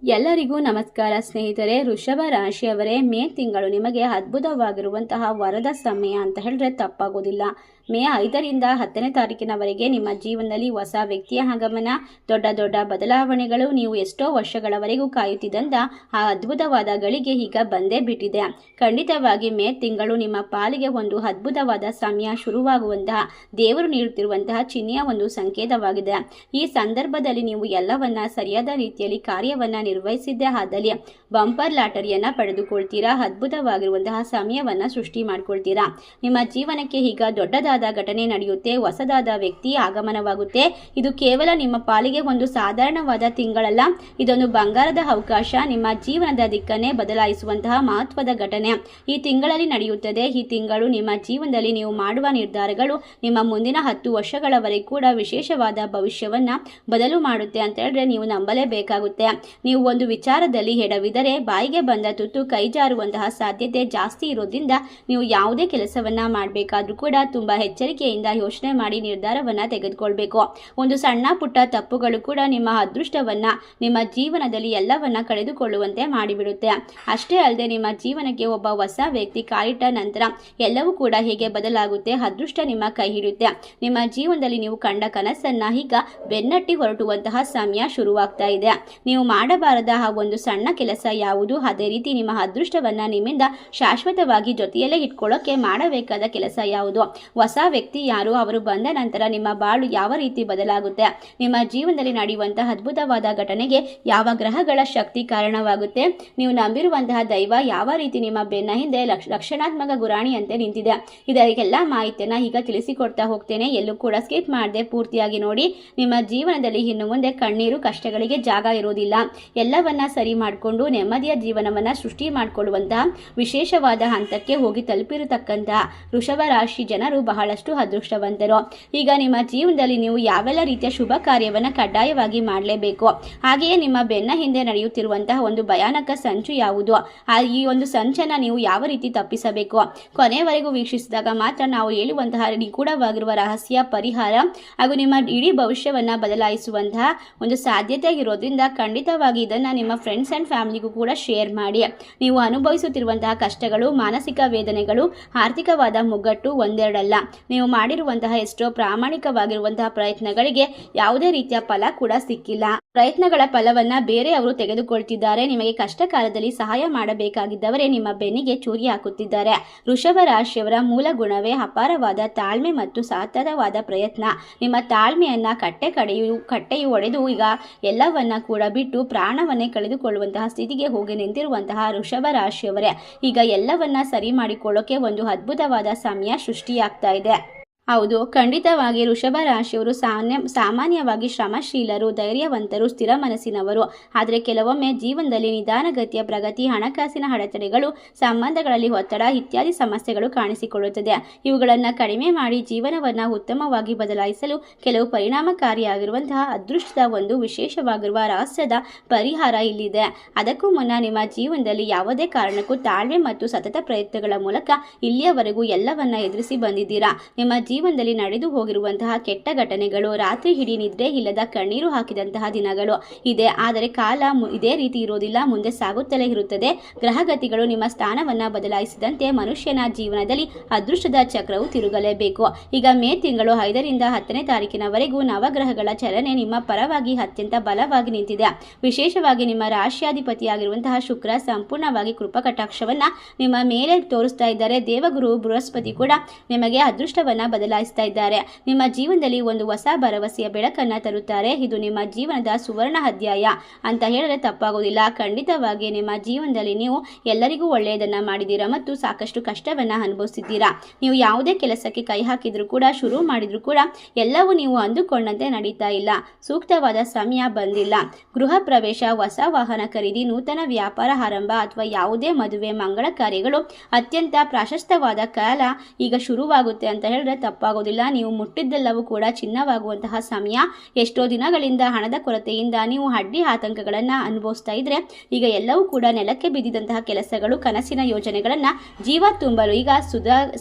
ಎಲ್ಲರಿಗೂ ನಮಸ್ಕಾರ ಸ್ನೇಹಿತರೆ. ವೃಷಭ ರಾಶಿಯವರೇ, ಮೇ ತಿಂಗಳು ನಿಮಗೆ ಅದ್ಭುತವಾಗಿರುವಂತಹ ವರದ ಸಮಯ ಅಂತ ಹೇಳಿದ್ರೆ ತಪ್ಪಾಗೋದಿಲ್ಲ. ಮೇ 5ರಿಂದ 10ನೇ ತಾರೀಕಿನವರೆಗೆ ನಿಮ್ಮ ಜೀವನದಲ್ಲಿ ಹೊಸ ವ್ಯಕ್ತಿಯ ಆಗಮನ, ದೊಡ್ಡ ದೊಡ್ಡ ಬದಲಾವಣೆಗಳು, ನೀವು ಎಷ್ಟೋ ವರ್ಷಗಳವರೆಗೂ ಕಾಯುತ್ತಿದ್ದಂಥ ಆ ಅದ್ಭುತವಾದ ಗಳಿಗೆ ಈಗ ಬಂದೇ ಬಿಟ್ಟಿದೆ. ಖಂಡಿತವಾಗಿ ಮೇ ತಿಂಗಳು ನಿಮ್ಮ ಪಾಲಿಗೆ ಒಂದು ಅದ್ಭುತವಾದ ಸಮಯ, ಶುರುವಾಗುವಂತಹ ದೇವರು ನೀಡುತ್ತಿರುವಂತಹ ಚಿಹ್ನೆಯ ಒಂದು ಸಂಕೇತವಾಗಿದೆ. ಈ ಸಂದರ್ಭದಲ್ಲಿ ನೀವು ಎಲ್ಲವನ್ನ ಸರಿಯಾದ ರೀತಿಯಲ್ಲಿ ಕಾರ್ಯವನ್ನ ನಿರ್ವಹಿಸಿದ್ದೇ ಆದಲ್ಲಿ ಬಂಪರ್ ಲಾಟರಿಯನ್ನ ಪಡೆದುಕೊಳ್ತೀರಾ. ಅದ್ಭುತವಾಗಿರುವಂತಹ ಸಮಯವನ್ನ ಸೃಷ್ಟಿ ಮಾಡ್ಕೊಳ್ತೀರಾ. ನಿಮ್ಮ ಜೀವನಕ್ಕೆ ಈಗ ದೊಡ್ಡದಾದ ಘಟನೆ ನಡೆಯುತ್ತೆ, ಹೊಸದಾದ ವ್ಯಕ್ತಿ ಆಗಮನವಾಗುತ್ತೆ. ಇದು ಕೇವಲ ನಿಮ್ಮ ಪಾಲಿಗೆ ಒಂದು ಸಾಧಾರಣವಾದ ತಿಂಗಳಲ್ಲ, ಇದೊಂದು ಬಂಗಾರದ ಅವಕಾಶ. ನಿಮ್ಮ ಜೀವನದ ದಿಕ್ಕನ್ನೇ ಬದಲಾಯಿಸುವಂತಹ ಮಹತ್ವದ ಘಟನೆ ಈ ತಿಂಗಳಲ್ಲಿ ನಡೆಯುತ್ತದೆ. ಈ ತಿಂಗಳು ನಿಮ್ಮ ಜೀವನದಲ್ಲಿ ನೀವು ಮಾಡುವ ನಿರ್ಧಾರಗಳು ನಿಮ್ಮ ಮುಂದಿನ 10 ವರ್ಷಗಳವರೆಗೂ ಕೂಡ ವಿಶೇಷವಾದ ಭವಿಷ್ಯವನ್ನ ಬದಲು ಮಾಡುತ್ತೆ ಅಂತ ಹೇಳಿದ್ರೆ ನೀವು ನಂಬಲೇಬೇಕಾಗುತ್ತೆ. ನೀವು ಒಂದು ವಿಚಾರದಲ್ಲಿ ಎಡವಿದರೆ ಬಾಯಿಗೆ ಬಂದ ತುತ್ತು ಕೈ ಜಾರುವಂತಹ ಸಾಧ್ಯತೆ ಜಾಸ್ತಿ ಇರೋದ್ರಿಂದ ನೀವು ಯಾವುದೇ ಕೆಲಸವನ್ನ ಮಾಡಬೇಕಾದ್ರೂ ಕೂಡ ತುಂಬಾ ಎಚ್ಚರಿಕೆಯಿಂದ ಯೋಚನೆ ಮಾಡಿ ನಿರ್ಧಾರವನ್ನ ತೆಗೆದುಕೊಳ್ಬೇಕು. ಒಂದು ಸಣ್ಣ ಪುಟ್ಟ ತಪ್ಪುಗಳು ಕೂಡ ನಿಮ್ಮ ಅದೃಷ್ಟವನ್ನ, ನಿಮ್ಮ ಜೀವನದಲ್ಲಿ ಎಲ್ಲವನ್ನ ಕಳೆದುಕೊಳ್ಳುವಂತೆ ಮಾಡಿಬಿಡುತ್ತೆ. ಅಷ್ಟೇ ಅಲ್ಲದೆ ನಿಮ್ಮ ಜೀವನಕ್ಕೆ ಒಬ್ಬ ಹೊಸ ವ್ಯಕ್ತಿ ಕಾಲಿಟ್ಟ ನಂತರ ಎಲ್ಲವೂ ಕೂಡ ಹೇಗೆ ಬದಲಾಗುತ್ತೆ, ಅದೃಷ್ಟ ನಿಮ್ಮ ಕೈ ಹಿಡಿಯುತ್ತೆ. ನಿಮ್ಮ ಜೀವನದಲ್ಲಿ ನೀವು ಕಂಡ ಕನಸನ್ನ ಈಗ ಬೆನ್ನಟ್ಟಿ ಹೊರಟುವಂತಹ ಸಮಯ ಶುರುವಾಗ್ತಾ ಇದೆ. ನೀವು ಮಾಡಬಾರದ ಆ ಒಂದು ಸಣ್ಣ ಕೆಲಸ ಯಾವುದು, ಅದೇ ರೀತಿ ನಿಮ್ಮ ಅದೃಷ್ಟವನ್ನ ನಿಮ್ಮಿಂದ ಶಾಶ್ವತವಾಗಿ ಜೊತೆಯಲ್ಲೇ ಇಟ್ಕೊಳ್ಳೋಕೆ ಮಾಡಬೇಕಾದ ಕೆಲಸ ಯಾವುದು, ಹೊಸ ವ್ಯಕ್ತಿ ಯಾರು, ಅವರು ಬಂದ ನಂತರ ನಿಮ್ಮ ಬಾಳು ಯಾವ ರೀತಿ ಬದಲಾಗುತ್ತೆ, ನಿಮ್ಮ ಜೀವನದಲ್ಲಿ ನಡೆಯುವಂತಹ ಅದ್ಭುತವಾದ ಘಟನೆಗೆ ಯಾವ ಗ್ರಹಗಳ ಶಕ್ತಿ ಕಾರಣವಾಗುತ್ತೆ, ನೀವು ನಂಬಿರುವಂತಹ ದೈವ ಯಾವ ರೀತಿ ನಿಮ್ಮ ಬೆನ್ನ ಹಿಂದೆ ರಕ್ಷಣಾತ್ಮಕ ಗುರಾಣಿಯಂತೆ ನಿಂತಿದೆ, ಇದಕ್ಕೆಲ್ಲ ಮಾಹಿತಿಯನ್ನ ಈಗ ತಿಳಿಸಿಕೊಡ್ತಾ ಹೋಗ್ತೇನೆ. ಎಲ್ಲೂ ಕೂಡ ಸ್ಕಿಪ್ ಮಾಡದೆ ಪೂರ್ತಿಯಾಗಿ ನೋಡಿ. ನಿಮ್ಮ ಜೀವನದಲ್ಲಿ ಇನ್ನು ಮುಂದೆ ಕಣ್ಣೀರು ಕಷ್ಟಗಳಿಗೆ ಜಾಗ ಇರೋದಿಲ್ಲ. ಎಲ್ಲವನ್ನ ಸರಿ ಮಾಡಿಕೊಂಡು ನೆಮ್ಮದಿಯ ಜೀವನವನ್ನ ಸೃಷ್ಟಿ ಮಾಡಿಕೊಳ್ಳುವಂತಹ ವಿಶೇಷವಾದ ಹಂತಕ್ಕೆ ಹೋಗಿ ತಲುಪಿರತಕ್ಕಂತಹ ವೃಷಭ ರಾಶಿ ಜನರು ಬಹಳಷ್ಟು ಅದೃಷ್ಟವಂತರು. ಈಗ ನಿಮ್ಮ ಜೀವನದಲ್ಲಿ ನೀವು ಯಾವೆಲ್ಲ ರೀತಿಯ ಶುಭ ಕಾರ್ಯವನ್ನ ಕಡ್ಡಾಯವಾಗಿ ಮಾಡಲೇಬೇಕು, ಹಾಗೆಯೇ ನಿಮ್ಮ ಬೆನ್ನ ಹಿಂದೆ ನಡೆಯುತ್ತಿರುವಂತಹ ಒಂದು ಭಯಾನಕ ಸಂಚು ಯಾವುದು, ಈ ಒಂದು ಸಂಚನ್ನ ನೀವು ಯಾವ ರೀತಿ ತಪ್ಪಿಸಬೇಕು, ಕೊನೆಯವರೆಗೂ ವೀಕ್ಷಿಸಿದಾಗ ಮಾತ್ರ ನಾವು ಹೇಳುವಂತಹ ನಿಗೂಢವಾಗಿರುವ ರಹಸ್ಯ ಪರಿಹಾರ ಹಾಗೂ ನಿಮ್ಮ ಇಡೀ ಭವಿಷ್ಯವನ್ನ ಬದಲಾಯಿಸುವಂತಹ ಒಂದು ಸಾಧ್ಯತೆ ಇರೋದ್ರಿಂದ ಖಂಡಿತವಾಗಿ ಇದನ್ನ ನಿಮ್ಮ ಫ್ರೆಂಡ್ಸ್ ಅಂಡ್ ಫ್ಯಾಮಿಲಿಗೂ ಕೂಡ ಶೇರ್ ಮಾಡಿ. ನೀವು ಅನುಭವಿಸುತ್ತಿರುವಂತಹ ಕಷ್ಟಗಳು, ಮಾನಸಿಕ ವೇದನೆಗಳು, ಆರ್ಥಿಕವಾದ ಮುಗ್ಗಟ್ಟು ಒಂದೆರಡಲ್ಲ. ನೀವು ಮಾಡಿರುವಂತಹ ಎಷ್ಟೋ ಪ್ರಾಮಾಣಿಕವಾಗಿರುವಂತಹ ಪ್ರಯತ್ನಗಳಿಗೆ ಯಾವುದೇ ರೀತಿಯ ಫಲ ಕೂಡ ಸಿಕ್ಕಿಲ್ಲ. ಪ್ರಯತ್ನಗಳ ಫಲವನ್ನ ಬೇರೆಯವರು ತೆಗೆದುಕೊಳ್ತಿದ್ದಾರೆ. ನಿಮಗೆ ಕಷ್ಟ ಕಾಲದಲ್ಲಿ ಸಹಾಯ ಮಾಡಬೇಕಾಗಿದ್ದವರೇ ನಿಮ್ಮ ಬೆನ್ನಿಗೆ ಚೂರಿ ಹಾಕುತ್ತಿದ್ದಾರೆ. ವೃಷಭ ರಾಶಿಯವರ ಮೂಲ ಗುಣವೇ ಅಪಾರವಾದ ತಾಳ್ಮೆ ಮತ್ತು ಸತತವಾದ ಪ್ರಯತ್ನ. ನಿಮ್ಮ ತಾಳ್ಮೆಯನ್ನ ಕಟ್ಟೆಯು ಒಡೆದು ಈಗ ಎಲ್ಲವನ್ನ ಕೂಡ ಬಿಟ್ಟು ಪ್ರಾಣವನ್ನೇ ಕಳೆದುಕೊಳ್ಳುವಂತಹ ಸ್ಥಿತಿಗೆ ಹೋಗಿ ನಿಂತಿರುವಂತಹ ವೃಷಭ ರಾಶಿಯವರೇ, ಈಗ ಎಲ್ಲವನ್ನ ಸರಿ ಮಾಡಿಕೊಳ್ಳೋಕೆ ಒಂದು ಅದ್ಭುತವಾದ ಸಮಯ ಸೃಷ್ಟಿಯಾಗ್ತಾ ಇದೆ. ಹೌದು, ಖಂಡಿತವಾಗಿ ವೃಷಭ ರಾಶಿಯವರು ಸಾಮಾನ್ಯವಾಗಿ ಶ್ರಮಶೀಲರು, ಧೈರ್ಯವಂತರು, ಸ್ಥಿರ ಮನಸ್ಸಿನವರು. ಆದರೆ ಕೆಲವೊಮ್ಮೆ ಜೀವನದಲ್ಲಿ ನಿಧಾನಗತಿಯ ಪ್ರಗತಿ, ಹಣಕಾಸಿನ ಅಡೆತಡೆಗಳು, ಸಂಬಂಧಗಳಲ್ಲಿ ಒತ್ತಡ ಇತ್ಯಾದಿ ಸಮಸ್ಯೆಗಳು ಕಾಣಿಸಿಕೊಳ್ಳುತ್ತದೆ. ಇವುಗಳನ್ನು ಕಡಿಮೆ ಮಾಡಿ ಜೀವನವನ್ನು ಉತ್ತಮವಾಗಿ ಬದಲಾಯಿಸಲು ಕೆಲವು ಪರಿಣಾಮಕಾರಿಯಾಗಿರುವಂತಹ ಅದೃಷ್ಟದ ಒಂದು ವಿಶೇಷವಾಗಿರುವ ರಹಸ್ಯದ ಪರಿಹಾರ ಇಲ್ಲಿದೆ. ಅದಕ್ಕೂ ಮುನ್ನ ನಿಮ್ಮ ಜೀವನದಲ್ಲಿ ಯಾವುದೇ ಕಾರಣಕ್ಕೂ ತಾಳ್ಮೆ ಮತ್ತು ಸತತ ಪ್ರಯತ್ನಗಳ ಮೂಲಕ ಇಲ್ಲಿಯವರೆಗೂ ಎಲ್ಲವನ್ನ ಎದುರಿಸಿ ಬಂದಿದ್ದೀರಾ. ನಿಮ್ಮ ಜೀವನದಲ್ಲಿ ನಡೆದು ಹೋಗಿರುವಂತಹ ಕೆಟ್ಟ ಘಟನೆಗಳು, ರಾತ್ರಿ ಇಡೀ ನಿದ್ರೆ ಇಲ್ಲದ ಕಣ್ಣೀರು ಹಾಕಿದಂತಹ ದಿನಗಳು ಇದೆ. ಆದರೆ ಕಾಲ ಇದೇ ರೀತಿ ಇರೋದಿಲ್ಲ, ಮುಂದೆ ಸಾಗುತ್ತಲೇ ಇರುತ್ತದೆ. ಗ್ರಹಗತಿಗಳು ನಿಮ್ಮ ಸ್ಥಾನವನ್ನ ಬದಲಾಯಿಸಿದಂತೆ ಮನುಷ್ಯನ ಜೀವನದಲ್ಲಿ ಅದೃಷ್ಟದ ಚಕ್ರವು ತಿರುಗಲೇಬೇಕು. ಈಗ ಮೇ ತಿಂಗಳು 5ರಿಂದ 10ನೇ ತಾರೀಕಿನವರೆಗೂ ನವಗ್ರಹಗಳ ಚಲನೆ ನಿಮ್ಮ ಪರವಾಗಿ ಅತ್ಯಂತ ಬಲವಾಗಿ ನಿಂತಿದೆ. ವಿಶೇಷವಾಗಿ ನಿಮ್ಮ ರಾಶಿಯಾಧಿಪತಿಯಾಗಿರುವಂತಹ ಶುಕ್ರ ಸಂಪೂರ್ಣವಾಗಿ ಕೃಪಕಟಾಕ್ಷವನ್ನ ನಿಮ್ಮ ಮೇಲೆ ತೋರಿಸ್ತಾ ಇದ್ದಾರೆ. ದೇವಗುರು ಬೃಹಸ್ಪತಿ ಕೂಡ ನಿಮಗೆ ಅದೃಷ್ಟವನ್ನ ಬದಲಾಯಿಸ್ತಾ ಇದ್ದಾರೆ. ನಿಮ್ಮ ಜೀವನದಲ್ಲಿ ಒಂದು ಹೊಸ ಭರವಸೆಯ ಬೆಳಕನ್ನ ತರುತ್ತಾರೆ. ಇದು ನಿಮ್ಮ ಜೀವನದ ಸುವರ್ಣ ಅಧ್ಯಾಯ ಅಂತ ಹೇಳಿದ್ರೆ ತಪ್ಪಾಗೋದಿಲ್ಲ. ಖಂಡಿತವಾಗಿ ನಿಮ್ಮ ಜೀವನದಲ್ಲಿ ನೀವು ಎಲ್ಲರಿಗೂ ಒಳ್ಳೆಯದನ್ನ ಮಾಡಿದ್ದೀರಾ ಮತ್ತು ಸಾಕಷ್ಟು ಕಷ್ಟವನ್ನ ಅನುಭವಿಸಿದ್ದೀರಾ. ನೀವು ಯಾವುದೇ ಕೆಲಸಕ್ಕೆ ಕೈ ಹಾಕಿದ್ರು ಕೂಡ, ಶುರು ಮಾಡಿದ್ರು ಕೂಡ ಎಲ್ಲವೂ ನೀವು ಅಂದುಕೊಂಡಂತೆ ನಡೀತಾ ಇಲ್ಲ. ಸೂಕ್ತವಾದ ಸಮಯ ಬಂದಿಲ್ಲ. ಗೃಹ ಪ್ರವೇಶ, ಹೊಸ ವಾಹನ ಖರೀದಿ, ನೂತನ ವ್ಯಾಪಾರ ಆರಂಭ ಅಥವಾ ಯಾವುದೇ ಮದುವೆ, ಮಂಗಳ ಕಾರ್ಯಗಳು ಅತ್ಯಂತ ಪ್ರಾಶಸ್ತವಾದ ಕಾಲ ಈಗ ಶುರುವಾಗುತ್ತೆ ಅಂತ ಹೇಳಿದ್ರೆ ತಪ್ಪಾಗೋದಿಲ್ಲ. ನೀವು ಮುಟ್ಟಿದ್ದೆಲ್ಲವೂ ಕೂಡ ಚಿನ್ನವಾಗುವಂತಹ ಸಮಯ. ಎಷ್ಟೋ ದಿನಗಳಿಂದ ಹಣದ ಕೊರತೆಯಿಂದ ನೀವು ಅಡ್ಡಿ ಆತಂಕಗಳನ್ನು ಅನುಭವಿಸ್ತಾ ಇದ್ರೆ ಈಗ ಎಲ್ಲವೂ ಕೂಡ ನೆಲಕ್ಕೆ ಬಿದ್ದಿದಂತಹ ಕೆಲಸಗಳು, ಕನಸಿನ ಯೋಜನೆಗಳನ್ನು ಜೀವ ತುಂಬಲು ಈಗ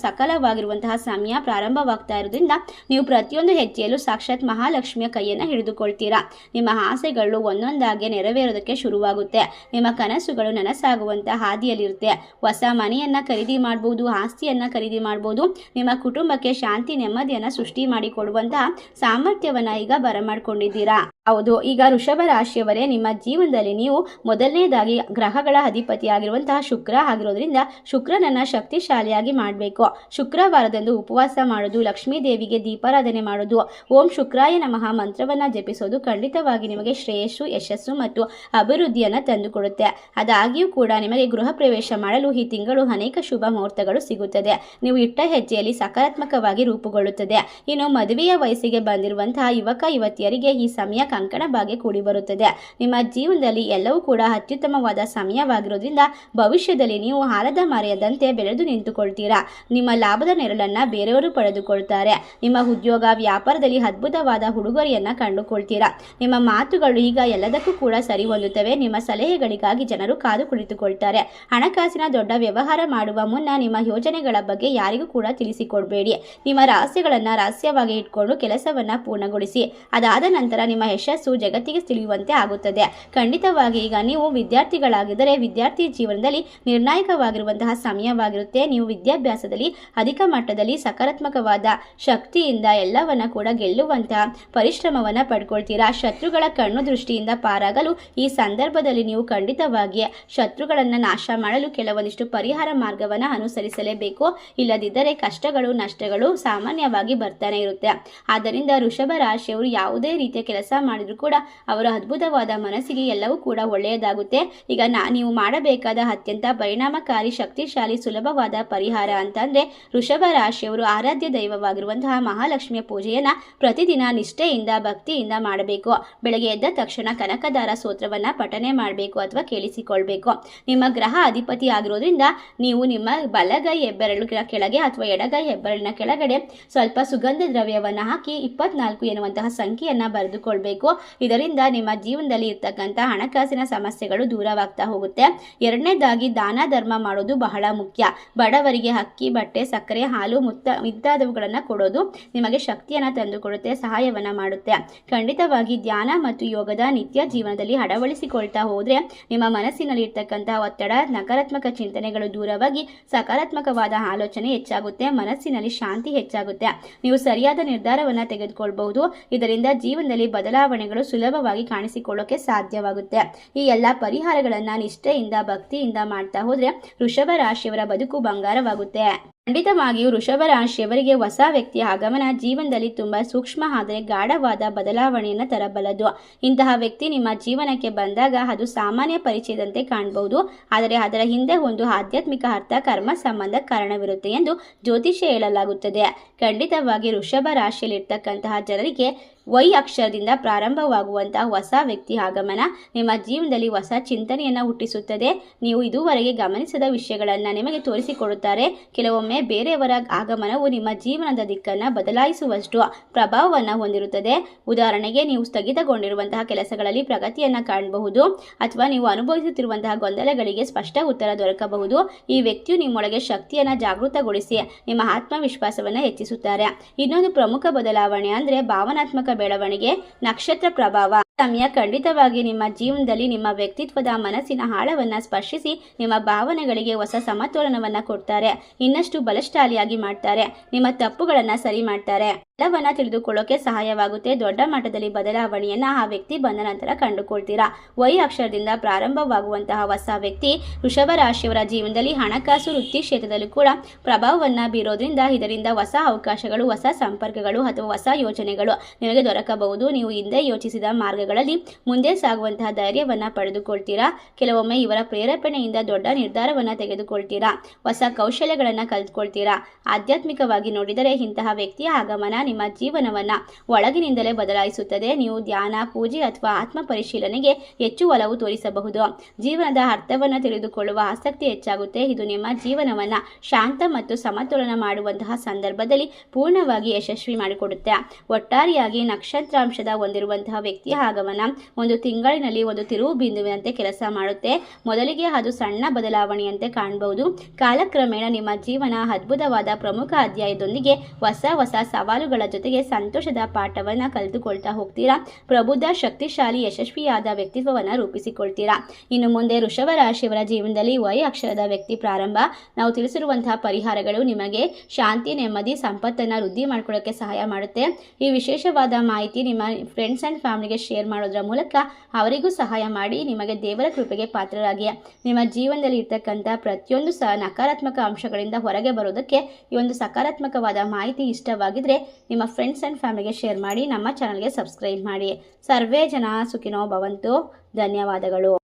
ಸಕಲವಾಗಿರುವಂತಹ ಸಮಯ ಪ್ರಾರಂಭವಾಗ್ತಾ ಇರೋದ್ರಿಂದ ನೀವು ಪ್ರತಿಯೊಂದು ಹೆಜ್ಜೆಯಲ್ಲೂ ಸಾಕ್ಷಾತ್ ಮಹಾಲಕ್ಷ್ಮಿಯ ಕೈಯನ್ನು ಹಿಡಿದುಕೊಳ್ತೀರಾ. ನಿಮ್ಮ ಆಸೆಗಳು ಒಂದೊಂದಾಗಿ ನೆರವೇರೋದಕ್ಕೆ ಶುರುವಾಗುತ್ತೆ. ನಿಮ್ಮ ಕನಸುಗಳು ನನಸಾಗುವಂತಹ ಹಾದಿಯಲ್ಲಿರುತ್ತೆ. ಹೊಸ ಮನೆಯನ್ನ ಖರೀದಿ ಮಾಡಬಹುದು, ಆಸ್ತಿಯನ್ನ ಖರೀದಿ ಮಾಡಬಹುದು. ನಿಮ್ಮ ಕುಟುಂಬಕ್ಕೆ ಶಾಂತಿ ನೆಮ್ಮದಿಯನ್ನ ಸೃಷ್ಟಿ ಮಾಡಿಕೊಡುವಂತಹ ಸಾಮರ್ಥ್ಯವನ್ನ ಈಗ ಬರಮಾಡ್ಕೊಂಡಿದ್ದೀರಾ. ಹೌದು, ಈಗ ವೃಷಭ ರಾಶಿಯವರೇ, ನಿಮ್ಮ ಜೀವನದಲ್ಲಿ ನೀವು ಮೊದಲನೇದಾಗಿ ಗ್ರಹಗಳ ಅಧಿಪತಿಯಾಗಿರುವಂತಹ ಶುಕ್ರ ಆಗಿರೋದ್ರಿಂದ ಶುಕ್ರನನ್ನ ಶಕ್ತಿಶಾಲಿಯಾಗಿ ಮಾಡಬೇಕು. ಶುಕ್ರವಾರದಂದು ಉಪವಾಸ ಮಾಡೋದು, ಲಕ್ಷ್ಮೀ ದೇವಿಗೆ ದೀಪಾರಾಧನೆ ಮಾಡೋದು, ಓಂ ಶುಕ್ರಾಯ ನಮಃ ಮಂತ್ರವನ್ನ ಜಪಿಸೋದು ಖಂಡಿತವಾಗಿ ನಿಮಗೆ ಶ್ರೇಯಸ್ಸು, ಯಶಸ್ಸು ಮತ್ತು ಅಭಿವೃದ್ಧಿಯನ್ನು ತಂದುಕೊಡುತ್ತೆ. ಅದಾಗಿಯೂ ಕೂಡ ನಿಮಗೆ ಗೃಹ ಪ್ರವೇಶ ಮಾಡಲು ಈ ತಿಂಗಳು ಅನೇಕ ಶುಭ ಮುಹೂರ್ತಗಳು ಸಿಗುತ್ತದೆ. ನೀವು ಇಟ್ಟ ಹೆಜ್ಜೆಯಲ್ಲಿ ಸಕಾರಾತ್ಮಕವಾಗಿ ರೂಪುಗೊಳ್ಳುತ್ತದೆ. ಇನ್ನು ಮದುವೆಯ ವಯಸ್ಸಿಗೆ ಬಂದಿರುವಂತಹ ಯುವಕ ಯುವತಿಯರಿಗೆ ಈ ಸಮಯ ಕಂಕಣ ಭಾಗ್ಯ ಕೂಡಿ ಬರುತ್ತದೆ. ನಿಮ್ಮ ಜೀವನದಲ್ಲಿ ಎಲ್ಲವೂ ಕೂಡ ಅತ್ಯುತ್ತಮವಾದ ಸಮಯವಾಗಿರೋದ್ರಿಂದ ಭವಿಷ್ಯದಲ್ಲಿ ನೀವು ಆಲದ ಮರೆಯದಂತೆ ಬೆಳೆದು ನಿಂತುಕೊಳ್ತೀರಾ. ನಿಮ್ಮ ಲಾಭದ ನೆರಳನ್ನ ಬೇರೆಯವರು ಪಡೆದುಕೊಳ್ತಾರೆ. ನಿಮ್ಮ ಉದ್ಯೋಗ ವ್ಯಾಪಾರದಲ್ಲಿ ಅದ್ಭುತವಾದ ಉಡುಗೊರೆಯನ್ನ ಕಂಡುಕೊಳ್ತೀರಾ. ನಿಮ್ಮ ಮಾತುಗಳು ಈಗ ಎಲ್ಲದಕ್ಕೂ ಕೂಡ ಸರಿ ಹೊಂದುತ್ತವೆ. ನಿಮ್ಮ ಸಲಹೆಗಳಿಗಾಗಿ ಜನರು ಕಾದು ಕುಳಿತುಕೊಳ್ತಾರೆ. ಹಣಕಾಸಿನ ದೊಡ್ಡ ವ್ಯವಹಾರ ಮಾಡುವ ಮುನ್ನ ನಿಮ್ಮ ಯೋಜನೆಗಳ ಬಗ್ಗೆ ಯಾರಿಗೂ ಕೂಡ ತಿಳಿಸಿಕೊಡಬೇಡಿ. ನಿಮ್ಮ ರಹಸ್ಯಗಳನ್ನ ರಹಸ್ಯವಾಗಿ ಇಟ್ಕೊಂಡು ಕೆಲಸವನ್ನ ಪೂರ್ಣಗೊಳಿಸಿ. ಅದಾದ ನಂತರ ನಿಮ್ಮ ಯಶಸ್ಸು ಜಗತ್ತಿಗೆ ತಿಳಿಯುವಂತೆ ಆಗುತ್ತದೆ. ಖಂಡಿತವಾಗಿ ಈಗ ನೀವು ವಿದ್ಯಾರ್ಥಿಗಳಾಗಿದ್ದರೆ ವಿದ್ಯಾರ್ಥಿ ಜೀವನದಲ್ಲಿ ನಿರ್ಣಾಯಕವಾಗಿರುವಂತಹ ಸಮಯವಾಗಿರುತ್ತೆ. ನೀವು ವಿದ್ಯಾಭ್ಯಾಸದಲ್ಲಿ ಅಧಿಕ ಮಟ್ಟದಲ್ಲಿ ಸಕಾರಾತ್ಮಕವಾದ ಶಕ್ತಿಯಿಂದ ಎಲ್ಲವನ್ನ ಕೂಡ ಗೆಲ್ಲುವಂತಹ ಪರಿಶ್ರಮವನ್ನ ಪಡ್ಕೊಳ್ತೀರಾ. ಶತ್ರುಗಳ ಕಣ್ಣು ದೃಷ್ಟಿಯಿಂದ ಪಾರಾಗಲು ಈ ಸಂದರ್ಭದಲ್ಲಿ ನೀವು ಖಂಡಿತವಾಗಿ ಶತ್ರುಗಳನ್ನ ನಾಶ ಮಾಡಲು ಕೆಲವೊಂದಿಷ್ಟು ಪರಿಹಾರ ಮಾರ್ಗವನ್ನ ಅನುಸರಿಸಲೇಬೇಕು. ಇಲ್ಲದಿದ್ದರೆ ಕಷ್ಟಗಳು ನಷ್ಟಗಳು ಸಾಮಾನ್ಯವಾಗಿ ಬರ್ತಾನೆ ಇರುತ್ತೆ. ಆದ್ದರಿಂದ ವೃಷಭ ರಾಶಿಯವರು ಯಾವುದೇ ರೀತಿಯ ಕೆಲಸ ಮಾಡಿದ್ರು ಕೂಡ ಅವರ ಅದ್ಭುತವಾದ ಮನಸ್ಸಿಗೆ ಎಲ್ಲವೂ ಕೂಡ ಒಳ್ಳೆಯದಾಗುತ್ತೆ. ಈಗ ನೀವು ಮಾಡಬೇಕಾದ ಅತ್ಯಂತ ಪರಿಣಾಮಕಾರಿ, ಶಕ್ತಿಶಾಲಿ, ಸುಲಭವಾದ ಪರಿಹಾರ ಅಂತಂದ್ರೆ ವೃಷಭ ರಾಶಿಯವರು ಆರಾಧ್ಯ ದೈವವಾಗಿರುವಂತಹ ಮಹಾಲಕ್ಷ್ಮಿಯ ಪೂಜೆಯನ್ನ ಪ್ರತಿದಿನ ನಿಷ್ಠೆಯಿಂದ ಭಕ್ತಿಯಿಂದ ಮಾಡಬೇಕು. ಬೆಳಗ್ಗೆ ಎದ್ದ ತಕ್ಷಣ ಕನಕದಾರ ಸ್ತೋತ್ರವನ್ನ ಪಠನೆ ಮಾಡಬೇಕು ಅಥವಾ ಕೇಳಿಸಿಕೊಳ್ಬೇಕು. ನಿಮ್ಮ ಗ್ರಹ ಅಧಿಪತಿ ಆಗಿರೋದ್ರಿಂದ ನೀವು ನಿಮ್ಮ ಬಲಗೈ ಹೆಬ್ಬೆರಳು ಕೆಳಗೆ ಅಥವಾ ಎಡಗೈ ಹೆಬ್ಬೆರಳಿನ ಕೆಳಗಡೆ ಸ್ವಲ್ಪ ಸುಗಂಧ ದ್ರವ್ಯವನ್ನ ಹಾಕಿ 24 ಎನ್ನುವಂತಹ ಸಂಖ್ಯೆಯನ್ನ ಬರೆದುಕೊಳ್ಬೇಕು. ಇದರಿಂದ ನಿಮ್ಮ ಜೀವನದಲ್ಲಿ ಇರ್ತಕ್ಕಂಥ ಹಣಕಾಸಿನ ಸಮಸ್ಯೆಗಳು ದೂರವಾಗ್ತಾ ಹೋಗುತ್ತೆ. ಎರಡನೇದಾಗಿ ದಾನ ಧರ್ಮ ಮಾಡೋದು ಬಹಳ ಮುಖ್ಯ. ಬಡವರಿಗೆ ಅಕ್ಕಿ, ಬಟ್ಟೆ, ಸಕ್ಕರೆ, ಹಾಲು ಮುಂತಾದವುಗಳನ್ನು ಕೊಡೋದು ನಿಮಗೆ ಶಕ್ತಿಯನ್ನು ತಂದುಕೊಡುತ್ತೆ, ಸಹಾಯವನ್ನ ಮಾಡುತ್ತೆ. ಖಂಡಿತವಾಗಿ ಧ್ಯಾನ ಮತ್ತು ಯೋಗದ ನಿತ್ಯ ಜೀವನದಲ್ಲಿ ಅಳವಡಿಸಿಕೊಳ್ತಾ ಹೋದ್ರೆ ನಿಮ್ಮ ಮನಸ್ಸಿನಲ್ಲಿ ಇರ್ತಕ್ಕಂಥ ಒತ್ತಡ, ನಕಾರಾತ್ಮಕ ಚಿಂತನೆಗಳು ದೂರವಾಗಿ ಸಕಾರಾತ್ಮಕವಾದ ಆಲೋಚನೆ ಹೆಚ್ಚಾಗುತ್ತೆ. ಮನಸ್ಸಿನಲ್ಲಿ ಶಾಂತಿ ಹೆಚ್ಚಾಗುತ್ತೆ. ನೀವು ಸರಿಯಾದ ನಿರ್ಧಾರವನ್ನ ತೆಗೆದುಕೊಳ್ಬಹುದು. ಇದರಿಂದ ಜೀವನದಲ್ಲಿ ಬದಲಾವಣೆಗಳು ಸುಲಭವಾಗಿ ಕಾಣಿಸಿಕೊಳ್ಳೋಕೆ ಸಾಧ್ಯವಾಗುತ್ತೆ. ಈ ಎಲ್ಲ ಪರಿಹಾರಗಳನ್ನ ನಿಷ್ಠೆಯಿಂದ ಭಕ್ತಿಯಿಂದ ಮಾಡ್ತಾ ಹೋದ್ರೆ ವೃಷಭ ರಾಶಿಯವರ ಬದುಕು ಬಂಗಾರವಾಗುತ್ತೆ. ಖಂಡಿತವಾಗಿಯೂ ವೃಷಭ ರಾಶಿಯವರಿಗೆ ಹೊಸ ವ್ಯಕ್ತಿಯ ಆಗಮನ ಜೀವನದಲ್ಲಿ ತುಂಬಾ ಸೂಕ್ಷ್ಮ ಆದರೆ ಗಾಢವಾದ ಬದಲಾವಣೆಯನ್ನು ತರಬಲ್ಲದು. ಇಂತಹ ವ್ಯಕ್ತಿ ನಿಮ್ಮ ಜೀವನಕ್ಕೆ ಬಂದಾಗ ಅದು ಸಾಮಾನ್ಯ ಪರಿಚಯದಂತೆ ಕಾಣಬಹುದು, ಆದರೆ ಅದರ ಹಿಂದೆ ಒಂದು ಆಧ್ಯಾತ್ಮಿಕ ಅರ್ಥ, ಕರ್ಮ ಸಂಬಂಧ ಕಾರಣವಿರುತ್ತೆ ಎಂದು ಜ್ಯೋತಿಷ್ಯ ಹೇಳಲಾಗುತ್ತದೆ. ಖಂಡಿತವಾಗಿ ವೃಷಭ ರಾಶಿಯಲ್ಲಿರ್ತಕ್ಕಂತಹ ಜನರಿಗೆ ವೈ ಅಕ್ಷರದಿಂದ ಪ್ರಾರಂಭವಾಗುವಂತಹ ಹೊಸ ವ್ಯಕ್ತಿ ಆಗಮನ ನಿಮ್ಮ ಜೀವನದಲ್ಲಿ ಹೊಸ ಚಿಂತನೆಯನ್ನು ಹುಟ್ಟಿಸುತ್ತದೆ. ನೀವು ಇದುವರೆಗೆ ಗಮನಿಸದ ವಿಷಯಗಳನ್ನು ನಿಮಗೆ ತೋರಿಸಿಕೊಡುತ್ತಾರೆ. ಕೆಲವೊಮ್ಮೆ ಬೇರೆಯವರ ಆಗಮನವು ನಿಮ್ಮ ಜೀವನದ ದಿಕ್ಕನ್ನು ಬದಲಾಯಿಸುವಷ್ಟು ಪ್ರಭಾವವನ್ನು ಹೊಂದಿರುತ್ತದೆ. ಉದಾಹರಣೆಗೆ, ನೀವು ಸ್ಥಗಿತಗೊಂಡಿರುವಂತಹ ಕೆಲಸಗಳಲ್ಲಿ ಪ್ರಗತಿಯನ್ನು ಕಾಣಬಹುದು ಅಥವಾ ನೀವು ಅನುಭವಿಸುತ್ತಿರುವಂತಹ ಗೊಂದಲಗಳಿಗೆ ಸ್ಪಷ್ಟ ಉತ್ತರ ದೊರಕಬಹುದು. ಈ ವ್ಯಕ್ತಿಯು ನಿಮ್ಮೊಳಗೆ ಶಕ್ತಿಯನ್ನು ಜಾಗೃತಗೊಳಿಸಿ ನಿಮ್ಮ ಆತ್ಮವಿಶ್ವಾಸವನ್ನು ಹೆಚ್ಚಿಸುತ್ತಾರೆ. ಇನ್ನೊಂದು ಪ್ರಮುಖ ಬದಲಾವಣೆ ಅಂದರೆ ಭಾವನಾತ್ಮಕ ಬೆಳವಣಿಗೆ, ನಕ್ಷತ್ರ ಪ್ರಭಾವ. ಸಮಯ ಖಂಡಿತವಾಗಿ ನಿಮ್ಮ ಜೀವನದಲ್ಲಿ ನಿಮ್ಮ ವ್ಯಕ್ತಿತ್ವದ ಮನಸ್ಸಿನ ಆಳವನ್ನು ಸ್ಪರ್ಶಿಸಿ ನಿಮ್ಮ ಭಾವನೆಗಳಿಗೆ ಹೊಸ ಸಮತೋಲನವನ್ನು ಕೊಡ್ತಾರೆ. ಇನ್ನಷ್ಟು ಬಲಶಾಲಿಯಾಗಿ ಮಾಡ್ತಾರೆ. ನಿಮ್ಮ ತಪ್ಪುಗಳನ್ನು ಸರಿ ಮಾಡ್ತಾರೆ. ಎಲ್ಲವನ್ನ ತಿಳಿದುಕೊಳ್ಳೋಕೆ ಸಹಾಯವಾಗುತ್ತೆ. ದೊಡ್ಡ ಮಟ್ಟದಲ್ಲಿ ಬದಲಾವಣೆಯನ್ನ ಆ ವ್ಯಕ್ತಿ ಬಂದ ನಂತರ ಕಂಡುಕೊಳ್ತೀರಾ. ವೈ ಅಕ್ಷರದಿಂದ ಪ್ರಾರಂಭವಾಗುವಂತಹ ಹೊಸ ವ್ಯಕ್ತಿ ವೃಷಭ ರಾಶಿಯವರ ಜೀವನದಲ್ಲಿ ಹಣಕಾಸು, ವೃತ್ತಿ ಕ್ಷೇತ್ರದಲ್ಲೂ ಕೂಡ ಪ್ರಭಾವವನ್ನು ಬೀರೋದ್ರಿಂದ ಇದರಿಂದ ಹೊಸ ಅವಕಾಶಗಳು, ಹೊಸ ಸಂಪರ್ಕಗಳು ಅಥವಾ ಹೊಸ ಯೋಜನೆಗಳು ನಿಮಗೆ ದೊರಕಬಹುದು. ನೀವು ಹಿಂದೆ ಯೋಚಿಸಿದ ಮಾರ್ಗಗಳಲ್ಲಿ ಮುಂದೆ ಸಾಗುವಂತಹ ಧೈರ್ಯವನ್ನ ಪಡೆದುಕೊಳ್ತೀರಾ. ಕೆಲವೊಮ್ಮೆ ಇವರ ಪ್ರೇರೇಪಣೆಯಿಂದ ದೊಡ್ಡ ನಿರ್ಧಾರವನ್ನ ತೆಗೆದುಕೊಳ್ತೀರಾ. ಹೊಸ ಕೌಶಲ್ಯಗಳನ್ನ ಕಲಿತುಕೊಳ್ತೀರಾ. ಆಧ್ಯಾತ್ಮಿಕವಾಗಿ ನೋಡಿದರೆ ಇಂತಹ ವ್ಯಕ್ತಿಯ ಆಗಮನ ನಿಮ್ಮ ಜೀವನವನ್ನು ಒಳಗಿನಿಂದಲೇ ಬದಲಾಯಿಸುತ್ತದೆ. ನೀವು ಧ್ಯಾನ, ಪೂಜೆ ಅಥವಾ ಆತ್ಮ ಪರಿಶೀಲನೆಗೆ ಹೆಚ್ಚು ಒಲವು ತೋರಿಸಬಹುದು. ಜೀವನದ ಅರ್ಥವನ್ನು ತಿಳಿದುಕೊಳ್ಳುವ ಆಸಕ್ತಿ ಹೆಚ್ಚಾಗುತ್ತೆ. ಇದು ನಿಮ್ಮ ಜೀವನವನ್ನು ಶಾಂತ ಮತ್ತು ಸಮತೋಲನ ಮಾಡುವಂತಹ ಸಂದರ್ಭದಲ್ಲಿ ಪೂರ್ಣವಾಗಿ ಯಶಸ್ವಿ ಮಾಡಿಕೊಡುತ್ತೆ. ಒಟ್ಟಾರೆಯಾಗಿ ನಕ್ಷತ್ರಾಂಶದ ಹೊಂದಿರುವಂತಹ ವ್ಯಕ್ತಿಯ ಆಗಮನ ಒಂದು ತಿಂಗಳಿನಲ್ಲಿ ಒಂದು ತಿರುವು ಬಿಂದುವಿನಂತೆ ಕೆಲಸ ಮಾಡುತ್ತೆ. ಮೊದಲಿಗೆ ಅದು ಸಣ್ಣ ಬದಲಾವಣೆಯಂತೆ ಕಾಣಬಹುದು. ಕಾಲಕ್ರಮೇಣ ನಿಮ್ಮ ಜೀವನ ಅದ್ಭುತವಾದ ಪ್ರಮುಖ ಅಧ್ಯಾಯದೊಂದಿಗೆ ಹೊಸ ಸವಾಲುಗಳ ಜೊತೆಗೆ ಸಂತೋಷದ ಪಾಠವನ್ನು ಕಲಿತುಕೊಳ್ತಾ ಹೋಗ್ತೀರಾ. ಪ್ರಬುದ್ಧ, ಶಕ್ತಿಶಾಲಿ, ಯಶಸ್ವಿಯಾದ ವ್ಯಕ್ತಿತ್ವವನ್ನು ರೂಪಿಸಿಕೊಳ್ತೀರಾ. ಇನ್ನು ಮುಂದೆ ವೃಷಭ ರಾಶಿಯವರ ಜೀವನದಲ್ಲಿ ವೈ ಅಕ್ಷರದ ವ್ಯಕ್ತಿ ಪ್ರಾರಂಭ. ನಾವು ತಿಳಿಸಿರುವಂತಹ ಪರಿಹಾರಗಳು ನಿಮಗೆ ಶಾಂತಿ, ನೆಮ್ಮದಿ, ಸಂಪತ್ತನ್ನು ವೃದ್ಧಿ ಮಾಡ್ಕೊಳ್ಳೋಕ್ಕೆ ಸಹಾಯ ಮಾಡುತ್ತೆ. ಈ ವಿಶೇಷವಾದ ಮಾಹಿತಿ ನಿಮ್ಮ ಫ್ರೆಂಡ್ಸ್ ಆ್ಯಂಡ್ ಫ್ಯಾಮಿಲಿಗೆ ಶೇರ್ ಮಾಡೋದ್ರ ಮೂಲಕ ಅವರಿಗೂ ಸಹಾಯ ಮಾಡಿ ನಿಮಗೆ ದೇವರ ಕೃಪೆಗೆ ಪಾತ್ರರಾಗಿ ನಿಮ್ಮ ಜೀವನದಲ್ಲಿ ಇರ್ತಕ್ಕಂಥ ಪ್ರತಿಯೊಂದು ನಕಾರಾತ್ಮಕ ಅಂಶಗಳಿಂದ ಹೊರಗೆ ಬರೋದಕ್ಕೆ ಈ ಒಂದು ಸಕಾರಾತ್ಮಕವಾದ ಮಾಹಿತಿ ಇಷ್ಟವಾಗಿದ್ದರೆ ನಿಮ್ಮ ಫ್ರೆಂಡ್ಸ್ ಆ್ಯಂಡ್ ಫ್ಯಾಮಿಲಿಗೆ ಶೇರ್ ಮಾಡಿ. ನಮ್ಮ ಚಾನಲ್ಗೆ ಸಬ್ಸ್ಕ್ರೈಬ್ ಮಾಡಿ. ಸರ್ವೇ ಜನ ಸುಖಿನೋ ಭವಂತು. ಧನ್ಯವಾದಗಳು.